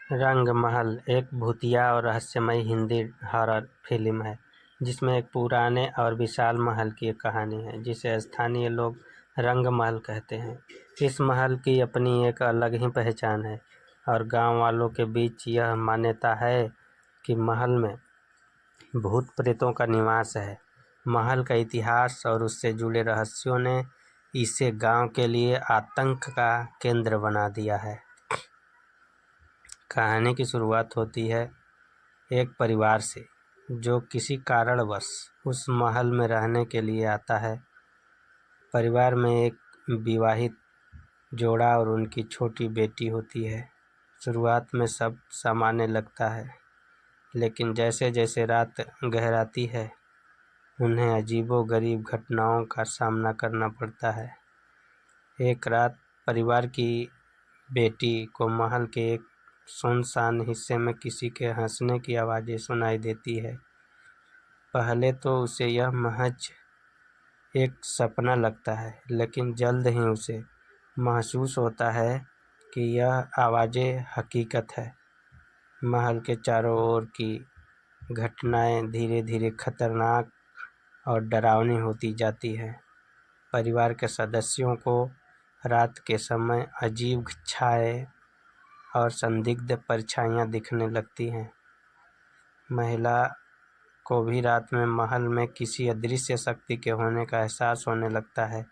रंग महल एक भूतिया और रहस्यमयी हिंदी हॉरर फिल्म है जिसमें एक पुराने और विशाल महल की एक कहानी है जिसे स्थानीय लोग रंग महल कहते हैं। इस महल की अपनी एक अलग ही पहचान है और गांव वालों के बीच यह मान्यता है कि महल में भूत प्रेतों का निवास है। महल का इतिहास और उससे जुड़े रहस्यों ने इसे गांव के लिए आतंक का केंद्र बना दिया है। कहानी की शुरुआत होती है एक परिवार से जो किसी कारणवश उस महल में रहने के लिए आता है। परिवार में एक विवाहित जोड़ा और उनकी छोटी बेटी होती है। शुरुआत में सब सामान्य लगता है, लेकिन जैसे जैसे रात गहराती है उन्हें अजीबोगरीब घटनाओं का सामना करना पड़ता है। एक रात परिवार की बेटी को महल के एक सुनसान हिस्से में किसी के हंसने की आवाज़ें सुनाई देती है। पहले तो उसे यह महज एक सपना लगता है, लेकिन जल्द ही उसे महसूस होता है कि यह आवाज़ें हकीकत है। महल के चारों ओर की घटनाएं धीरे धीरे खतरनाक और डरावनी होती जाती हैं। परिवार के सदस्यों को रात के समय अजीब छाए और संदिग्ध परछाइयाँ दिखने लगती हैं। महिला को भी रात में महल में किसी अदृश्य शक्ति के होने का एहसास होने लगता है।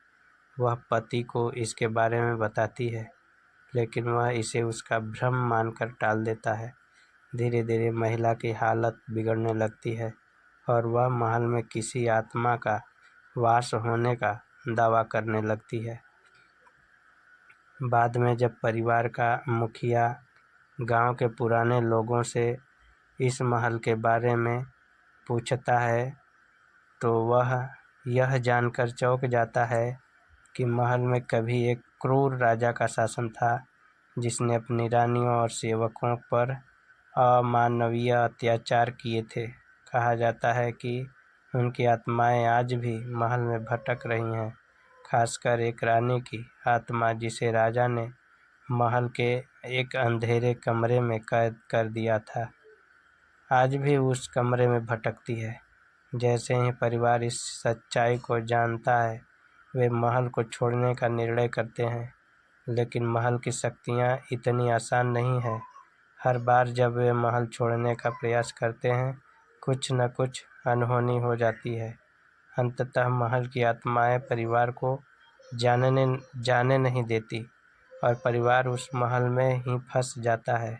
वह पति को इसके बारे में बताती है, लेकिन वह इसे उसका भ्रम मानकर टाल देता है। धीरे धीरे महिला की हालत बिगड़ने लगती है और वह महल में किसी आत्मा का वास होने का दावा करने लगती है। बाद में जब परिवार का मुखिया गांव के पुराने लोगों से इस महल के बारे में पूछता है तो वह यह जानकर चौंक जाता है कि महल में कभी एक क्रूर राजा का शासन था जिसने अपनी रानियों और सेवकों पर अमानवीय अत्याचार किए थे। कहा जाता है कि उनकी आत्माएं आज भी महल में भटक रही हैं, खासकर एक रानी की आत्मा जिसे राजा ने महल के एक अंधेरे कमरे में कैद कर दिया था, आज भी उस कमरे में भटकती है। जैसे ही परिवार इस सच्चाई को जानता है, वे महल को छोड़ने का निर्णय करते हैं, लेकिन महल की शक्तियाँ इतनी आसान नहीं है। हर बार जब वे महल छोड़ने का प्रयास करते हैं, कुछ न कुछ अनहोनी हो जाती है। अंततः महल की आत्माएं परिवार को जाने नहीं देती और परिवार उस महल में ही फंस जाता है।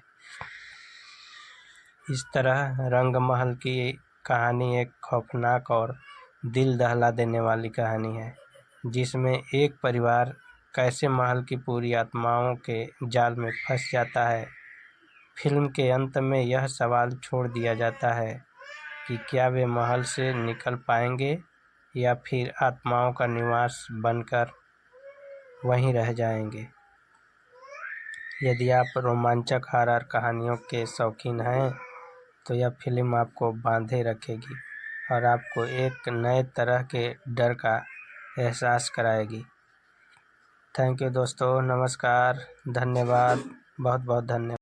इस तरह रंग महल की कहानी एक खौफनाक और दिल दहला देने वाली कहानी है, जिसमें एक परिवार कैसे महल की पूरी आत्माओं के जाल में फंस जाता है। फिल्म के अंत में यह सवाल छोड़ दिया जाता है कि क्या वे महल से निकल पाएंगे या फिर आत्माओं का निवास बनकर वहीं रह जाएंगे। यदि आप रोमांचक हॉरर कहानियों के शौकीन हैं तो यह फिल्म आपको बांधे रखेगी और आपको एक नए तरह के डर का एहसास कराएगी। थैंक यू दोस्तों, नमस्कार, धन्यवाद, बहुत बहुत धन्यवाद।